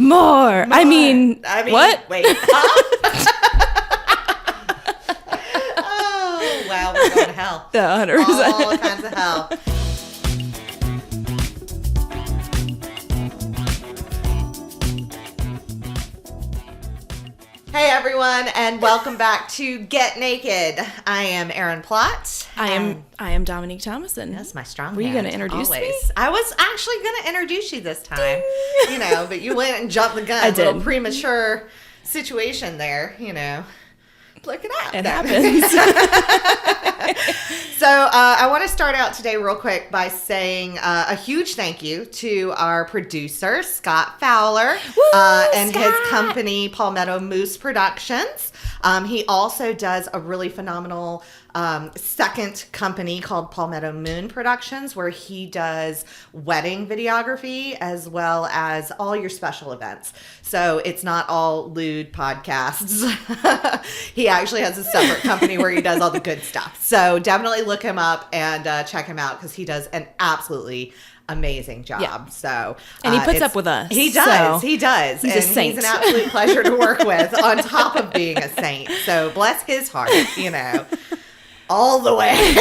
More. I mean, what? Wait. Oh, wow. We're going to hell. 100%. All kinds of hell. Hey everyone, and welcome back to Get Naked. I am Erin Plott. I am Dominique Thomason. That's my strong Were you going to introduce me? I was actually going to introduce you this time, but you went and jumped the gun. I did. A little premature situation there, Look it up. It happens. So I want to start out today real quick by saying a huge thank you to our producer, Scott Fowler, and Scott! his company, Palmetto Moose Productions. He also does a really phenomenal second company called Palmetto Moon Productions, where he does wedding videography as well as all your special events. So it's not all lewd podcasts. He actually has a separate company where he does all the good stuff. So definitely look him up and check him out because he does an absolutely amazing job. Yeah. So and he puts up with us. He does. So he does. He's a saint. He's an absolute pleasure to work with on top of being a saint. So bless his heart, all the way.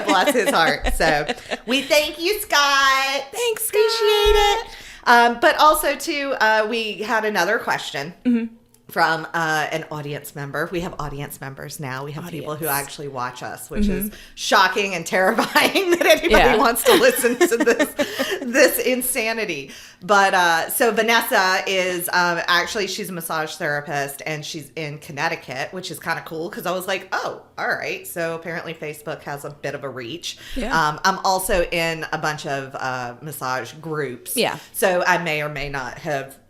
Bless his heart. So we thank you, Scott. Thanks, Scott. Appreciate it. But also, too, we had another question. Mm-hmm. From an audience member. We have audience members now. We have people who actually watch us, which is shocking and terrifying that anybody wants to listen to this insanity. But so Vanessa is actually, she's a massage therapist and she's in Connecticut, which is kind of cool because I was like, oh, all right. So apparently Facebook has a bit of a reach. Yeah. I'm also in a bunch of massage groups. Yeah. So I may or may not have,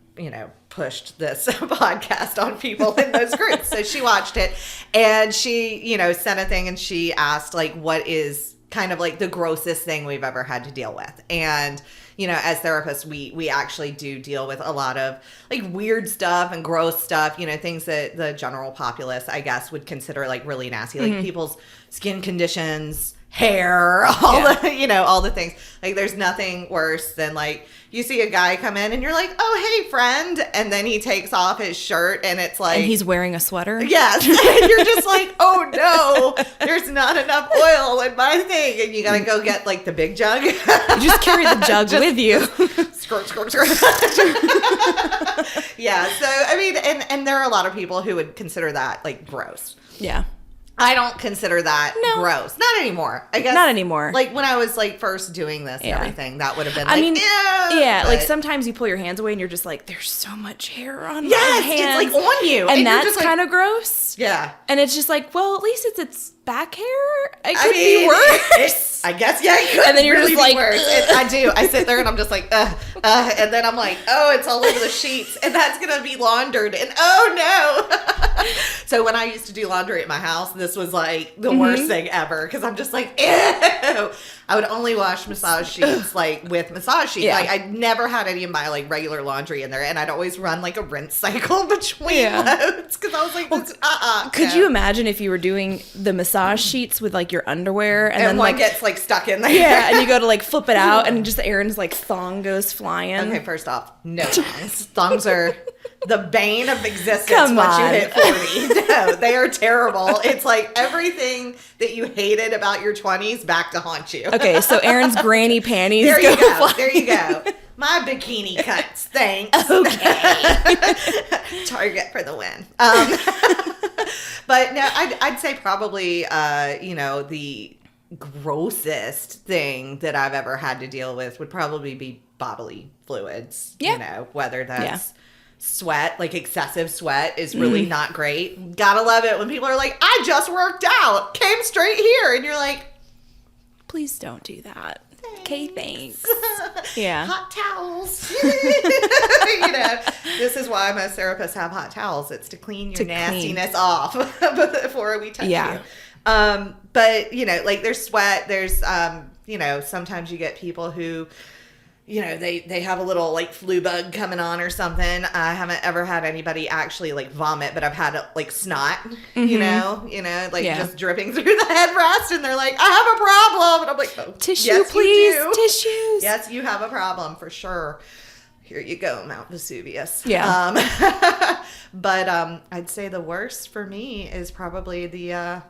pushed this podcast on people in those groups. So she watched it and she, sent a thing and she asked what is kind of the grossest thing we've ever had to deal with. And, as therapists, we actually do deal with a lot of weird stuff and gross stuff, things that the general populace, I guess, would consider really nasty, people's skin conditions, hair, all the things. There's nothing worse than you see a guy come in and you're like, oh, hey, friend. And then he takes off his shirt and it's and he's wearing a sweater. Yes. And you're just like, oh no, there's not enough oil in my thing. And you got to go get the big jug. You just carry the jug with you. Squirt, squirt, squirt. Yeah. So, I mean, and there are a lot of people who would consider that gross. Yeah. I don't consider that gross. Not anymore. I guess. Not anymore. When I was first doing this and everything, that would have been but sometimes you pull your hands away and you're just there's so much hair on my hands. It's on you. And that's kind of gross. Yeah. And it's just well, at least it's back hair. It could be worse. I guess, it could. And then you're really just be worse. I do. I sit there and I'm just and then I'm oh, it's all over the sheets and that's going to be laundered and oh no. So when I used to do laundry at my house, this was the worst thing ever because I'm just ew. I would only wash massage sheets with massage sheets. Yeah. I never had any of my regular laundry in there and I'd always run a rinse cycle between loads because I was could you imagine if you were doing the massage sheets with your underwear and then one gets stuck in there? Yeah, and you go to flip it out and just Erin's thong goes flying. Okay, first off, no thongs. Thongs are the bane of existence Come once on. you hit 40. No, they are terrible. It's everything that you hated about your 20s back to haunt you. Okay, so Erin's granny panties There you go. flying. There you go. My bikini cuts. Thanks. Okay. Target for the win. But no, I'd say probably, the grossest thing that I've ever had to deal with would probably be bodily fluids. Yeah. Whether that's sweat, excessive sweet is really not great. Gotta love it when people are I just worked out, came straight here. And you're Please don't do that. Okay, thanks. Yeah. Hot towels. This is why most therapists have hot towels. It's to clean your nastiness off before we touch you. But, there's sweat. There's, sometimes you get people who, they have a little flu bug coming on or something. I haven't ever had anybody actually vomit, but I've had snot, just dripping through the headrest and they're I have a problem. And I'm oh, tissue, yes, please. you do. Tissues. Yes, you have a problem for sure. here you go, Mount Vesuvius. Yeah. But I'd say the worst for me is probably the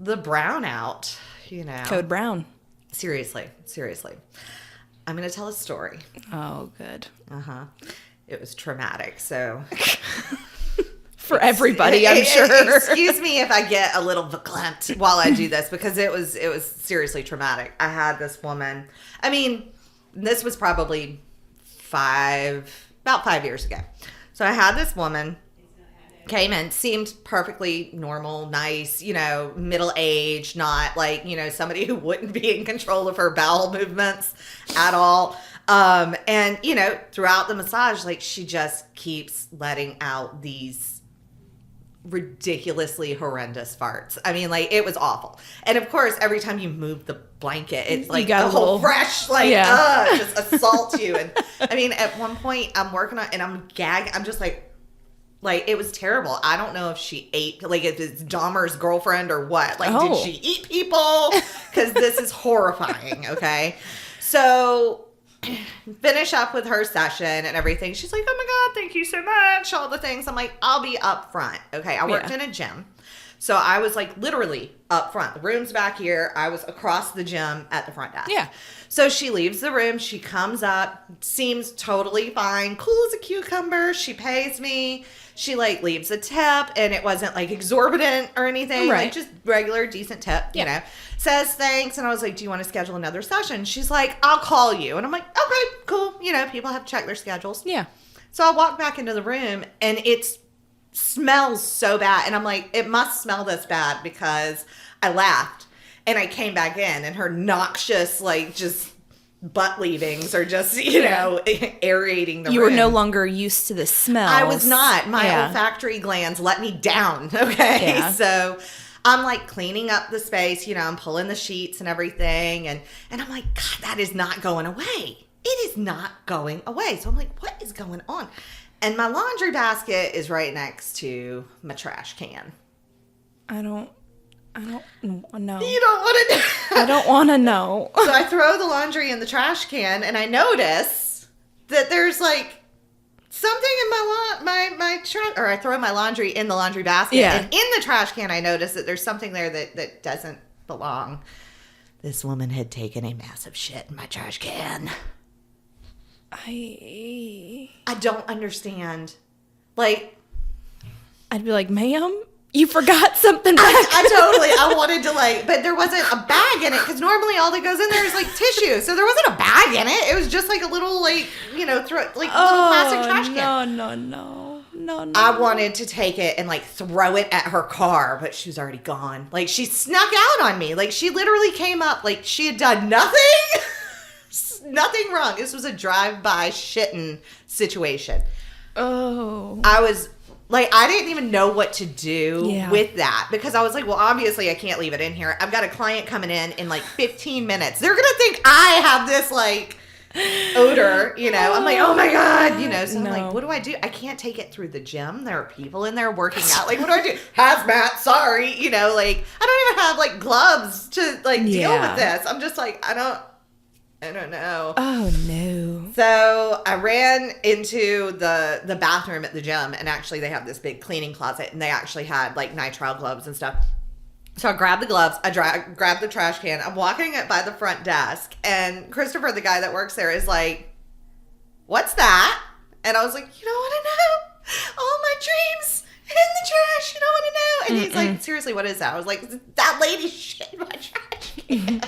brownout, Code Brown. Seriously. I'm going to tell a story. Oh, good. It was traumatic, so... For everybody, I'm sure. Excuse me if I get a little verklempt while I do this, because it was seriously traumatic. I had this woman. I mean, this was probably about 5 years ago. So I had this woman, came in, seemed perfectly normal, nice, middle-aged, not like, somebody who wouldn't be in control of her bowel movements at all. And, throughout the massage, like, she just keeps letting out these ridiculously horrendous farts. I mean, like, it was awful. And of course, every time you move the blanket, it's like a whole fresh, like, just assault you. And I mean, at one point, I'm working on, and I'm gagging. I'm just like, it was terrible. I don't know if she ate, like, if it's Dahmer's girlfriend or what. Like, did she eat people? Because this is horrifying, okay? So... finish up with her session and everything. She's like, oh my God, thank you so much. All the things. I'm like, I'll be up front. Okay. I worked in a gym. So I was like literally up front. The room's back here. I was across the gym at the front desk. Yeah. So she leaves the room. She comes up, seems totally fine. Cool as a cucumber. She pays me. She like leaves a tip, and it wasn't like exorbitant or anything. Right. Like just regular decent tip, Says thanks. And I was like, do you want to schedule another session? She's like, I'll call you. And I'm like, okay, cool. People have to check their schedules. Yeah. So I walk back into the room, and it smells so bad. And I'm like, it must smell this bad, because I laughed and I came back in, and her noxious, like, just butt leavings are just, aerating the room. You were no longer used to the smell. I was not. My olfactory glands let me down. Okay. Yeah. So I'm like cleaning up the space, I'm pulling the sheets and everything. And I'm like, God, that is not going away. It is not going away. So I'm like, what is going on? And my laundry basket is right next to my trash can. I don't know. You don't want to know. I don't want to know. So I throw the laundry in the trash can, and I notice that there's like something in my trash, or I throw my laundry in the laundry basket, and in the trash can I notice that there's something there that doesn't belong. This woman had taken a massive shit in my trash can. I don't understand. Like, I'd be like, ma'am, you forgot something back. I wanted to, like, but there wasn't a bag in it, because normally all that goes in there is like tissue. So there wasn't a bag in it. It was just like a little, like, little plastic trash can. No. I wanted to take it and like throw it at her car, but she was already gone. Like, she snuck out on me. Like, she literally came up like she had done nothing. Nothing wrong. This was a drive-by shitting situation. Oh. I was like, I didn't even know what to do with that, because I was like, well, obviously I can't leave it in here. I've got a client coming in like 15 minutes. They're going to think I have this like odor, I'm like, oh my God, so I'm like, what do I do? I can't take it through the gym. There are people in there working out. Like, what do I do? Hazmat, sorry. Like, I don't even have like gloves to like deal with this. I'm just like, I don't know. Oh, no. So I ran into the bathroom at the gym, and actually they have this big cleaning closet, and they actually had like nitrile gloves and stuff. So I grabbed the gloves, I grabbed the trash can. I'm walking it by the front desk, and Christopher, the guy that works there, is like, what's that? And I was like, you don't want to know? All my dreams in the trash, you don't want to know? And he's like, seriously, what is that? I was like, that lady shit in my trash can.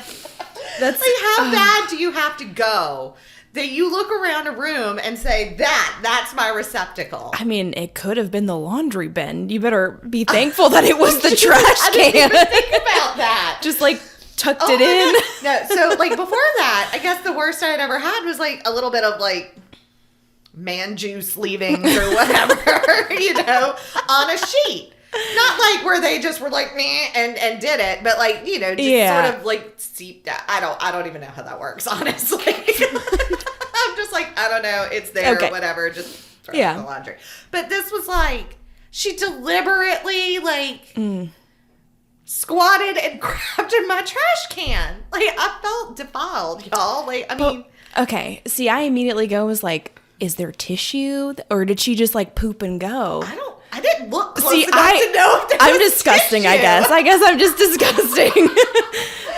That's like, how bad do you have to go that you look around a room and say, that's my receptacle? I mean, it could have been the laundry bin. You better be thankful that it was the trash can. I didn't even think about that. Just like tucked it in. No, so like before that, I guess the worst I'd ever had was like a little bit of like man juice leavings or whatever, on a sheet. Not like where they just were like meh and did it, but like, just sort of like seeped out. I don't even know how that works, honestly. I'm just like, I don't know, it's there, whatever, just throw it in the laundry. But this was like, she deliberately like squatted and grabbed in my trash can. Like, I felt defiled, y'all. Like, I mean, okay. See, I immediately was like, is there tissue? Or did she just like poop and go? I didn't look close enough to know if there I'm was disgusting, tissue. I guess I'm just disgusting.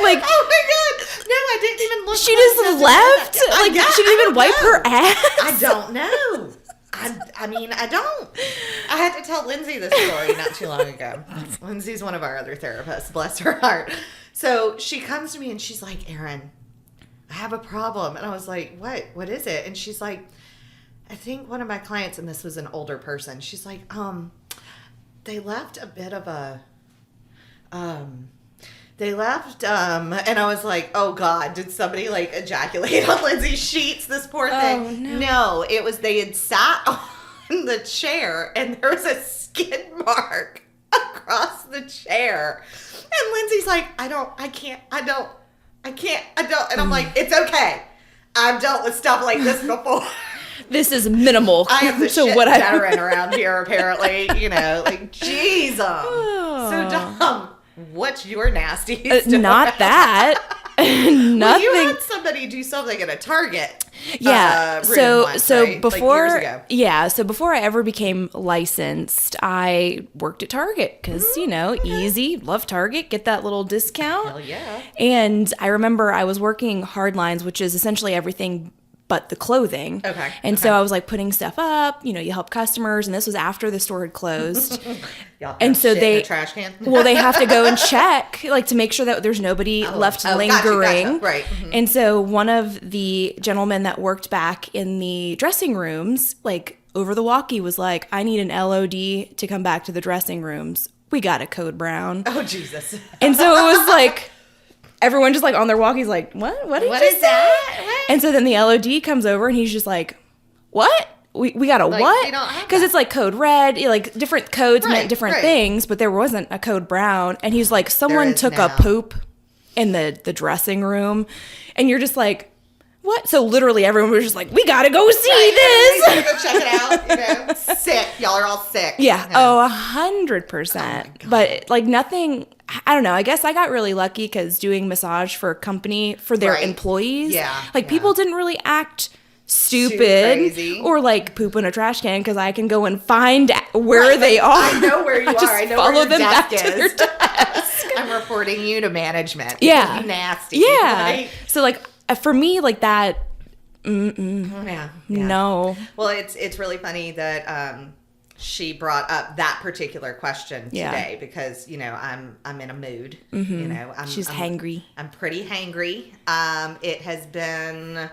Like, oh my God. No, I didn't even look she close just enough to left? know that. Like, Yeah, she didn't even wipe her ass? I don't know. I mean, I don't. I had to tell Lindsay this story not too long ago. Lindsay's one of our other therapists, bless her heart. So she comes to me and she's like, Erin, I have a problem. And I was like, what? What is it? And she's like, I think one of my clients, and this was an older person, she's like, they left a bit of a, and I was like, oh God, did somebody like ejaculate on Lindsay's sheets, this poor thing? Oh, no. No, it was, they had sat on the chair and there was a skid mark across the chair. And Lindsay's like, I can't. And I'm like, it's okay. I've dealt with stuff like this before. This is minimal. I am the shit what veteran around here, apparently. You know, like, jeez. So dumb. What's your nasty story? Not that. Nothing. Well, you had somebody do something at a Target. Yeah. So right? Before, like years ago. yeah. So before I ever became licensed, I worked at Target because easy. Love Target. Get that little discount. Hell yeah. And I remember I was working hard lines, which is essentially everything but the clothing. Okay. And so I was like putting stuff up. You help customers, and this was after the store had closed. Y'all And so shit in they a trash can. well, they have to go and check, like, to make sure that there's nobody left lingering. Gotcha. Right. Mm-hmm. And so one of the gentlemen that worked back in the dressing rooms, like, over the walkie was like, I need an LOD to come back to the dressing rooms. We got a code brown. Oh, Jesus. And so it was like, everyone just like on their walkies like, what? What did you is say? that? What? And so then the LOD comes over and he's just like, what? We got a Like, what? we don't have Because that. it's like code red, like different codes meant different right. things, but there wasn't a code brown. And he's like, someone is took now. a poop in the dressing room. And you're just like, what? So literally everyone was just like, we got to go see this. We gotta go check it out. Sick. Y'all are all sick. Yeah. Oh, 100%. God. But like nothing, I don't know. I guess I got really lucky because doing massage for a company for their Right. employees. Yeah, Like yeah. people didn't really act stupid crazy. or like poop in a trash can because I can go and find where they are. I know where you are. just I know follow where your them back desk to their is. desk. I'm reporting you to management. Yeah. You nasty. Yeah. Right? So like for me, like that, Yeah. no. Well, it's really funny that she brought up that particular question today because I'm in a mood. She's hangry. I'm pretty hangry. It has been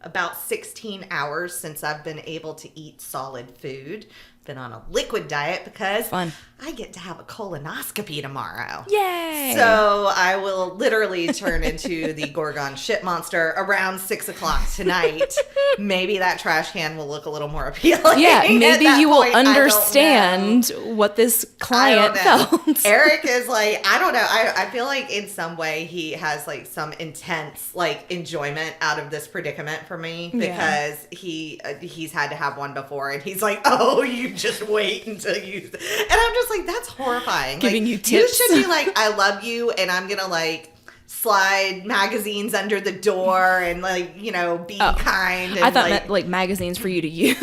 about 16 hours since I've been able to eat solid food. Been on a liquid diet because Fun. I get to have a colonoscopy tomorrow. Yay. So I will literally turn into the Gorgon shit monster around 6:00 tonight. Maybe that trash can will look a little more appealing. Yeah, At maybe that you point. will I don't know. understand what this client felt. Eric is like, I don't know. I feel like in some way he has like some intense like enjoyment out of this predicament for me because he's had to have one before and he's like, oh, you just wait until you. And I'm just like, that's horrifying. Giving like, you tips. You should be like, I love you, and I'm gonna like slide magazines under the door and like be kind. And, I thought meant like magazines for you to use.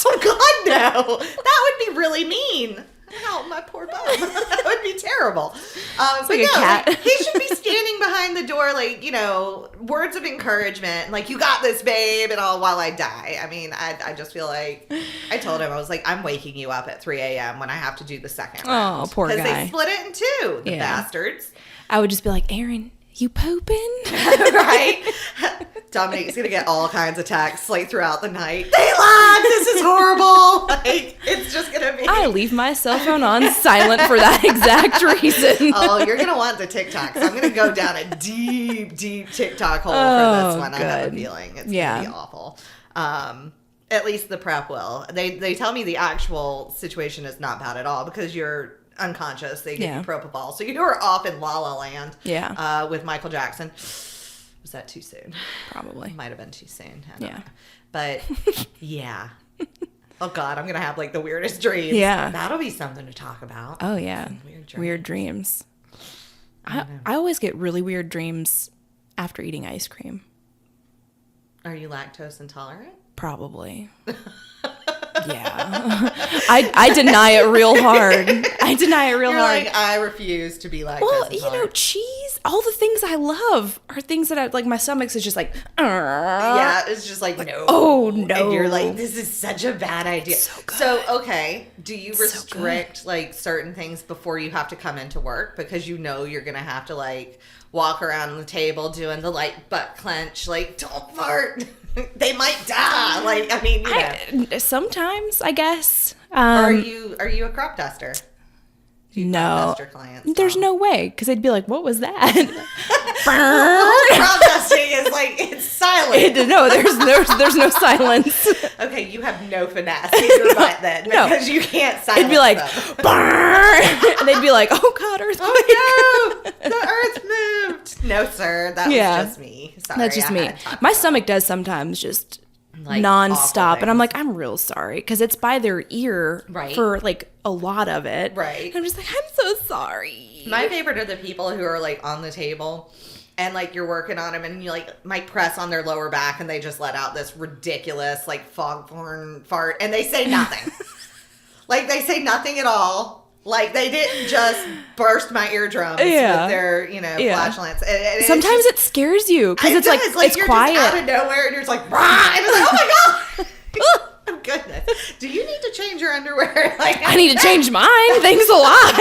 Oh God, no! That would be really mean. Ow, my poor bum. That would be terrible. But like a cat. Like, he should be standing behind the door, like, words of encouragement, like, you got this, babe, and all while I die. I mean, I just feel like, I told him, I was like, I'm waking you up at 3 a.m. when I have to do the second round. Oh, poor guy. Because they split it in two, the bastards. I would just be like, Erin, you pooping? Right? Dominique's gonna get all kinds of texts like throughout the night. They lied. This is horrible. Like it's just gonna be. I leave my cell phone on silent for that exact reason. Oh, you're gonna want the TikToks. I'm gonna go down a deep, deep TikTok hole for this one. I have a feeling it's gonna be awful. At least the prep will. They tell me the actual situation is not bad at all because you're unconscious. They give you propofol, so you were off in La La Land. Yeah. With Michael Jackson. Was that too soon? Probably. Might have been too soon. I don't know. But yeah. Oh God, I'm gonna have like the weirdest dreams. Yeah. That'll be something to talk about. Oh yeah. Weird dreams. I always get really weird dreams after eating ice cream. Are you lactose intolerant? Probably. Yeah. I deny it real hard. You're like, I refuse to be lactose intolerant. Well, you know, cheese, all the things I love are things that I, like, my stomach's is just like, yeah, it's just like, no. Oh, no. And you're like, this is such a bad idea. So good. So, okay, do you restrict, like, certain things before you have to come into work? Because you know you're going to have to, like, walk around the table doing the, like, butt clench, like, don't fart. They might die. Like, I mean, you know. Sometimes, I guess. Are you a crop duster? No. Duster clients, there's no way, because they'd be like, what was that? Crop dusting is like, it's silent. No, there's no silence. Okay, you have no finesse in your butt then, because you can't silence It'd be like, and they'd be like, oh God, earthquake. Oh no, the earth moved. No, sir, that was just me. Sorry, that's just me. My stomach does sometimes just like nonstop, and I'm like, I'm real sorry, because it's by their ear for like a lot of it. Right. And I'm just like, I'm so sorry. My favorite are the people who are like on the table and like you're working on them and you like might press on their lower back and they just let out this ridiculous like foghorn fart and they say nothing. Like they say nothing at all. Like they didn't just burst my eardrums with their, you know, flatulence. And sometimes it scares you because it's like it's you're quiet just out of nowhere and you're just like, rah! And it's like, oh my God. Oh goodness. Do you need to change your underwear? Like I need to change mine. Thanks a lot.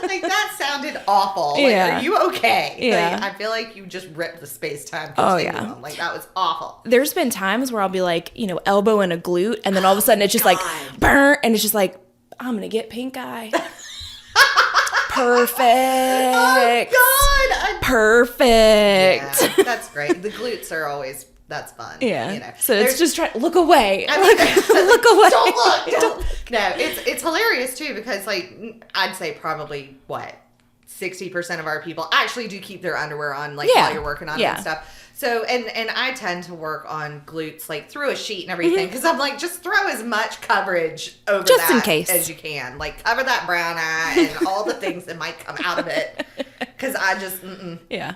Like that sounded awful. Like, are you okay? Yeah. Like, I feel like you just ripped the space-time continuum. Oh yeah. Like that was awful. There's been times where I'll be like, you know, elbow in a glute and then all of a sudden it's just like burn and it's just like, I'm gonna get pink eye. Perfect. Oh God. Perfect. Yeah, that's great. The glutes are always. That's fun. Yeah. You know. So it's just try look away. I mean, look away. Don't look. No, it's hilarious too because like I'd say probably what 60% of our people actually do keep their underwear on like while you're working on it and stuff. So and I tend to work on glutes like through a sheet and everything because I'm like just throw as much coverage over just that in case as you can. Like cover that brown eye and all the things that might come out of it. Because I just,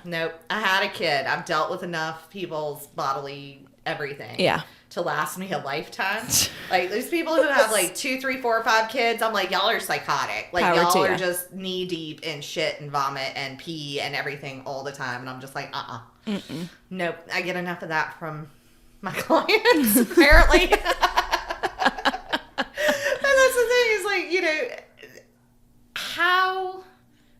nope. I had a kid. I've dealt with enough people's bodily everything to last me a lifetime. Like, there's people who have, like, 2, 3, 4, 5 kids. I'm like, y'all are psychotic. Like, y'all are just knee-deep in shit and vomit and pee and everything all the time. And I'm just like, Nope. I get enough of that from my clients, apparently. And that's the thing is, like, you know, how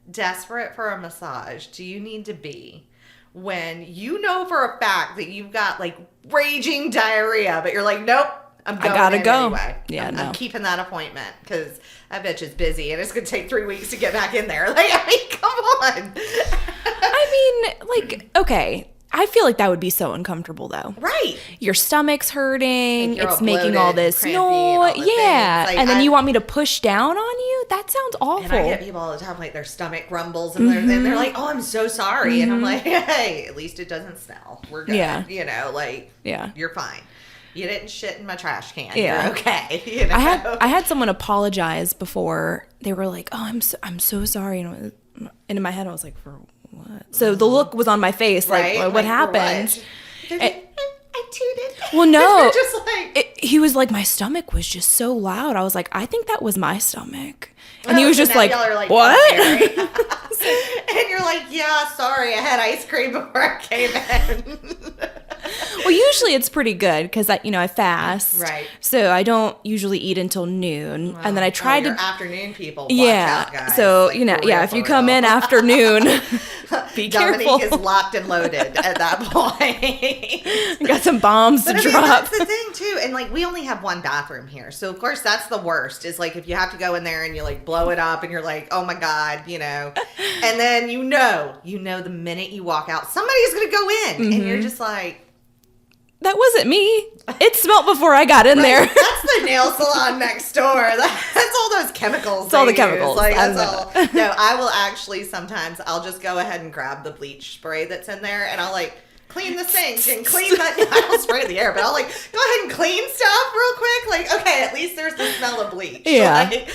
desperate for a massage do you need to be when you know for a fact that you've got like raging diarrhea, but you're like, nope, I'm going. I gotta go anyway. Yeah, I'm keeping that appointment because that bitch is busy and it's gonna take 3 weeks to get back in there. Like, I mean, come on. I mean, like, okay. I feel like that would be so uncomfortable, though. Right. Your stomach's hurting. Like it's making all this noise. Yeah. Like, and then you want me to push down on you? That sounds awful. And I get people all the time, like, their stomach rumbles, and they're like, oh, I'm so sorry. And I'm like, hey, at least it doesn't smell. We're good. Yeah. You know, like, you're fine. You didn't shit in my trash can. Yeah. You're okay. You know? I had someone apologize before. They were like, oh, I'm so sorry. And in my head, I was like, for what? So the look was on my face, like, what happened? I tooted. Well, no. Just like he was like, my stomach was just so loud. I was like, I think that was my stomach. And he was just like, what? And you're like, yeah, sorry, I had ice cream before I came in. Well, usually it's pretty good because I fast, right? So I don't usually eat until noon, and then I try to afternoon people. Watch out, guys. So like, if you come in afternoon, be careful. Dominique is locked and loaded at that point. Got some bombs to drop. That's the thing too, and like we only have one bathroom here, so of course that's the worst. Is like if you have to go in there and you like blow it up, and you're like, oh my God, you know, and then you know the minute you walk out, somebody's gonna go in, and you're just like. That wasn't me. It smelled before I got in there. That's the nail salon next door. That's all those chemicals. It's all the chemicals. Like, that's all. No, I will actually sometimes I'll just go ahead and grab the bleach spray that's in there and I'll like clean the sink and clean that. I don't spray the air, but I'll like go ahead and clean stuff real quick. Like, okay, at least there's the smell of bleach. Yeah. Like,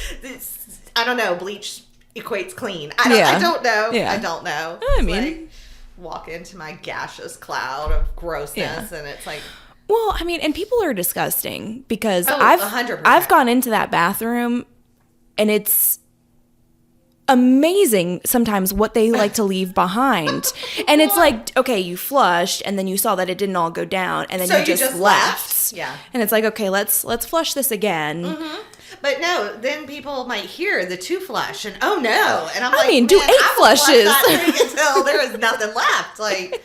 I don't know. Bleach equates clean. I don't know. Yeah. I don't know. I mean. walk into my gaseous cloud of grossness, and it's like, well, I mean, and people are disgusting because 100%. I've gone into that bathroom and it's amazing sometimes what they like to leave behind. And it's like, okay, you flushed and then you saw that it didn't all go down and then So you just left. Yeah. And it's like, okay, let's flush this again. Mm-hmm. But no, then people might hear the 2 flush and oh no. And I'm I mean, do 8 flushes. That thing until there is nothing left. Like,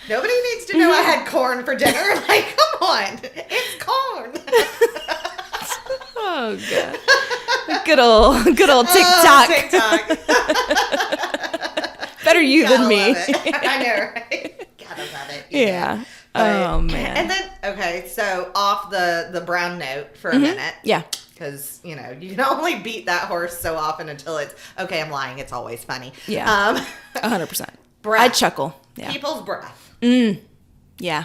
nobody needs to know I had corn for dinner. Like, come on. It's corn. Oh, God. Good old TikTok. TikTok. Better you than me. I know, right? Gotta love it. Yeah. Oh, man. And then, okay, so off the brown note for a minute. Yeah. Because, you know, you can only beat that horse so often until it's, okay, I'm lying. It's always funny. Yeah. 100%. Breath. I chuckle. Yeah. People's breath. Yeah.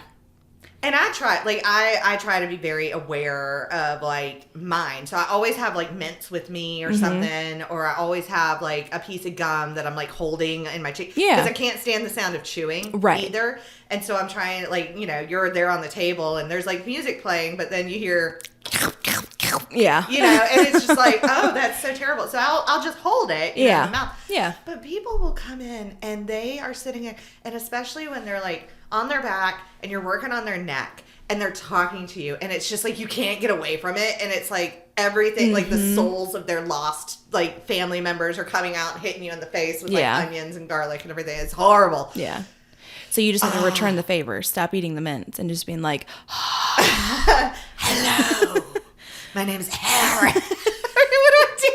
And I try to be very aware of, like, mine. So I always have, like, mints with me or something. Or I always have, like, a piece of gum that I'm, like, holding in my cheek. Yeah. Because I can't stand the sound of chewing either. And so I'm trying, like, you know, you're there on the table and there's, like, music playing. But then you hear... Yeah. You know, and it's just like, oh, that's so terrible. So I'll just hold it in my mouth. Yeah. But people will come in and they are sitting in, and especially when they're like on their back and you're working on their neck and they're talking to you and it's just like you can't get away from it. And it's like everything, like the souls of their lost like family members are coming out and hitting you in the face with like onions and garlic and everything. It's horrible. Yeah. So you just have to return the favor. Stop eating the mints and just being like, hello. My name is Erin. What do I do?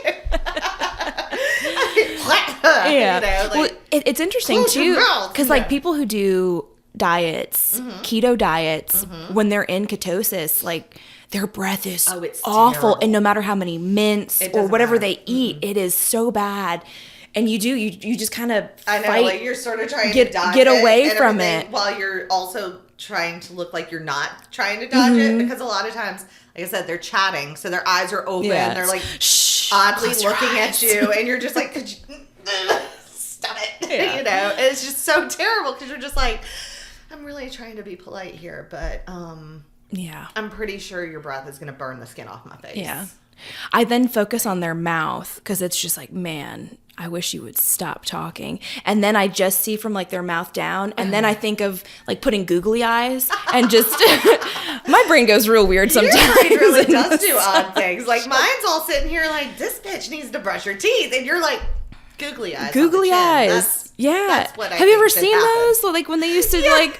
Yeah. You know, like, well, it's interesting too, because like people who do diets, keto diets, when they're in ketosis, like their breath is it's awful, terrible. and no matter how many mints or whatever matter. they eat, it is so bad. And you just kind of I know, fight, like you're sort of trying get to dodge away it from it while you're also trying to look like you're not trying to dodge it, because a lot of times, like I said, they're chatting, so their eyes are open, they're like oddly looking at you, and you're just like, could you stop it? Yeah. You know, and it's just so terrible because you're just like, I'm really trying to be polite here, but yeah, I'm pretty sure your breath is going to burn the skin off my face. Yeah. I then focus on their mouth because it's just like, man, I wish you would stop talking. And then I just see from like their mouth down. And then I think of like putting googly eyes and just, my brain goes real weird sometimes. Your brain really does do odd things. Like mine's all sitting here like, this bitch needs to brush her teeth. And you're like, googly eyes. Googly eyes. That's what Have you ever seen those? Like when they used to like,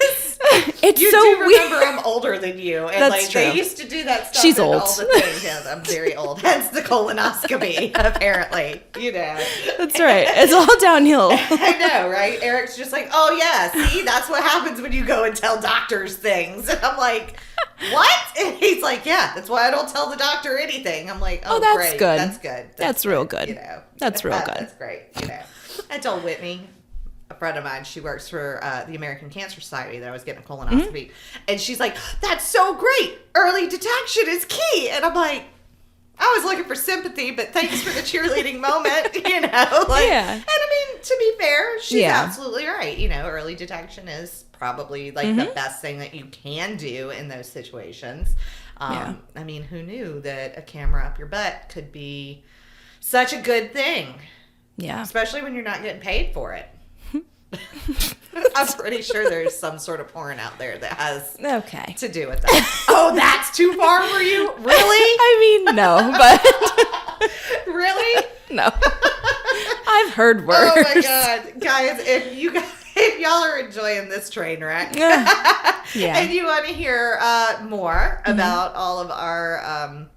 it's you so do weird. remember I'm older than you. And That's like true. They used to do that stuff. She's in old. All the things. Yeah, I'm very old. Hence the colonoscopy, apparently. You know. That's right. It's all downhill. I know, right? Eric's just like, oh yeah, see, that's what happens when you go and tell doctors things. And I'm like, what? And he's like, yeah, that's why I don't tell the doctor anything. I'm like, oh that's great. good. That's good. That's real good. You know. That's real good. That's great. You know. I told Whitney, a friend of mine, she works for the American Cancer Society, that I was getting a colonoscopy. And she's like, that's so great. Early detection is key. And I'm like, I was looking for sympathy, but thanks for the cheerleading moment, you know? Like, yeah. And I mean, to be fair, she's absolutely right. You know, early detection is probably like the best thing that you can do in those situations. I mean, who knew that a camera up your butt could be such a good thing? Yeah. Especially when you're not getting paid for it. I'm pretty sure there's some sort of porn out there that has to do with that. Oh, that's too far for you? Really? I mean, no, but... Really? No. I've heard worse. Oh my God. Guys, if y'all are enjoying this train wreck and you want to hear more about all of our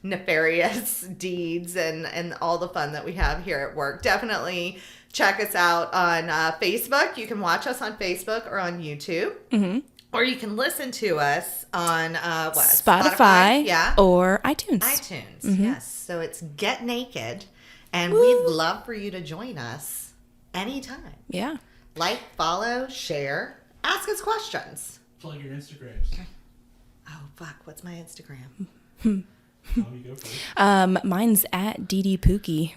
nefarious deeds and all the fun that we have here at work, definitely check us out on Facebook. You can watch us on Facebook or on YouTube. Or you can listen to us on Spotify or iTunes. Yes. So it's Get Naked. And we'd love for you to join us anytime. Yeah. Like, follow, share, ask us questions. Plug your Instagrams. Oh, fuck. What's my Instagram? You go first. Mine's at DD Pookie.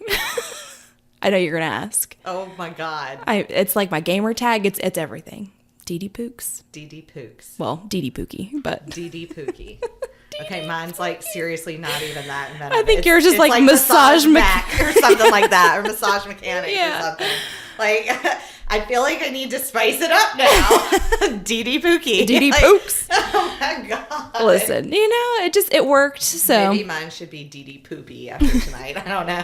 I know you're gonna ask. Oh my God. It's like my gamer tag. It's everything. Dee Pooks. Dee Pooks. Well, Dee Pookie, but Dee Pookie. Okay, mine's like seriously not even that inventive. I think yours is like massage Mac or something like that, or massage mechanic Yeah. or something. Like, I feel like I need to spice it up now. Dee Pookie. Dee Like, Pooks. Oh my God. Listen, it worked. So Maybe mine should be Dee Poopy after tonight. I don't know.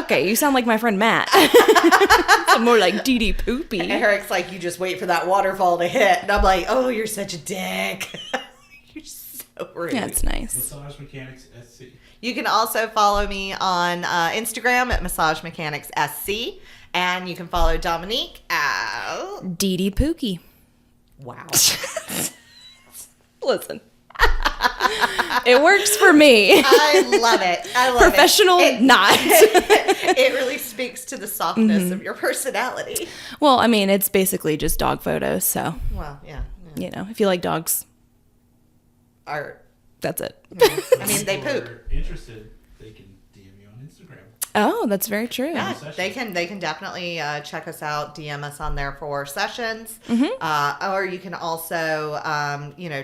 Okay, you sound like my friend Matt. So more like Dee Poopy. Eric's like, you just wait for that waterfall to hit, and I'm like, oh, you're such a dick. You're so rude. That's nice. Massage Mechanics SC. You can also follow me on Instagram at Massage Mechanics SC, and you can follow Dominique at Dee Pookie. Wow. Listen. It works for me. I love it. I love Professional, it. not. It really speaks to the softness of your personality. Well, I mean, it's basically just dog photos. So, Well, yeah. if you like dogs, Art. that's it. I mean, they If poop. you're interested, they can DM you on Instagram. Oh, that's very true. Yeah, Sessions. they can definitely check us out, DM us on there for sessions, or you can also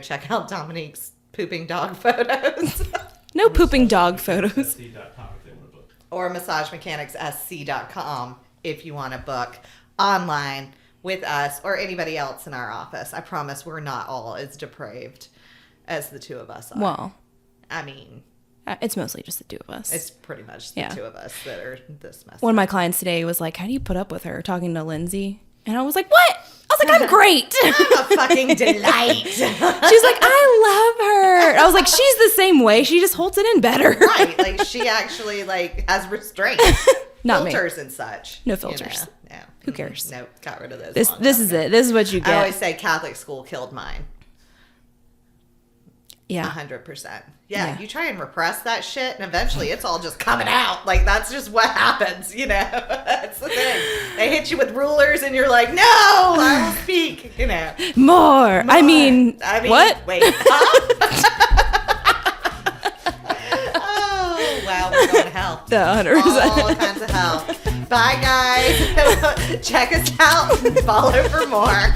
check out Dominique's pooping dog photos, No pooping dog photos. SC.com if they want to book. or massagemechanicsSC.com if you want to book online with us or anybody else in our office. I promise we're not all as depraved as the two of us are. Well, I mean, it's mostly just the two of us. it's pretty much the Yeah. two of us that are this messy. One of my clients today was like, how do you put up with her talking to Lindsay? And I was like, what? I was like, I'm great. I'm a fucking delight. She's like, I love her. I was like, she's the same way. She just holds it in better. Right, like she actually has restraint, Not me. filters and such. No filters. Yeah. Who cares? Nope, got rid of those. This long this time is ago. it. This is what you I always get. say Catholic school killed mine. Yeah. 100%. Yeah, Yeah. you try and repress that shit, and eventually it's all just coming out. Like that's just what happens, That's the thing. They hit you with rulers, and you're like, "No, I will speak." More. I mean, what? Wait. Huh? Oh wow, we're going to hell. The 100%. All kinds of hell. Bye, guys. Check us out and follow for more.